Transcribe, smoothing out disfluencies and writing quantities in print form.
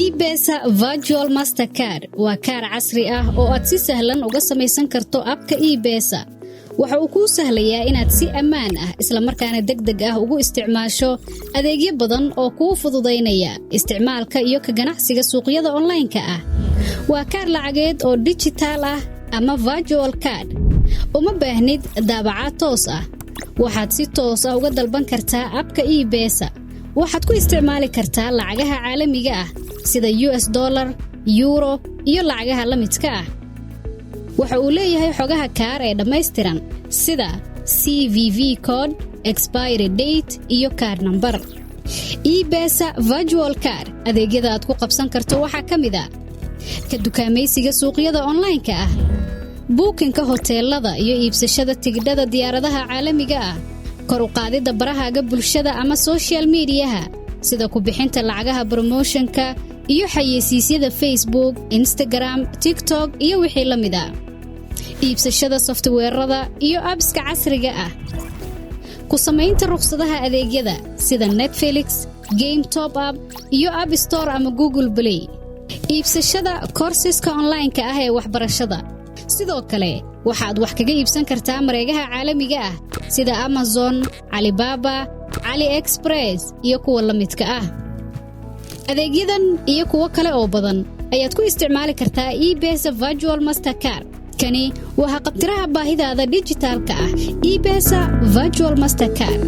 eBesa Virtual Mastercard waa kaar casri ah oo aad si sahlan uga samaysan karto abka eBesa. waxa uu kuu sahlayaa inaad si ammaan ah isla markaana degdeg ah ugu isticmaasho adeegyo badan oo kuu fududeynaya isticmaalka iyo ka ganacsiga suuqyada online-ka ah. waa kaar lacageed oo digital ah ama virtual card. uma baahnid daabacaad toos ah. waxaad si toos ah uga dalban kartaa abka eBesa. waxaad ku isticmaali kartaa lacagaha caalamiga ah sida US dollar, euro iyo lacagaha la midka ah. waxa uu leeyahay xogaha kaar ee dhammaystiran sida CVV code, expiry date iyo card number. eBesa Virtual Card adeegyada aad ku qabsan karto waxaa ka mid ah ka dukaamaysiga suuqyada online-ka ah, bookinka hoteelada iyo iibsashada tigidhada diyaaradaha caalamiga ah, kor u qaadida barahaaga bulshada ama social media-ha sida ku bixinta lacagaha promotion-ka iyo xayeysiisyada Facebook, Instagram, TikTok iyo wixii la mid ah. iibsashada software-rada iyo apps-ka casriga ah. ku samaynta ruqsadaha adeegyada sida Netflix, Game Top Up iyo App Store ama Google Play. iibsashada courses-ka online-ka ah ee waxbarashada. sidoo kale waxaad wax kaga iibsan kartaa mareegaha caalamiga ah sida Amazon, Alibaba, AliExpress iyo kuwa la midka ah. adeegyadan iyo kuwa kale oo badan ayaad ku isticmaali kartaa eBesa Virtual Mastercard. kani waa qabtiraha baahidaada digitalka ah. eBesa Virtual Mastercard.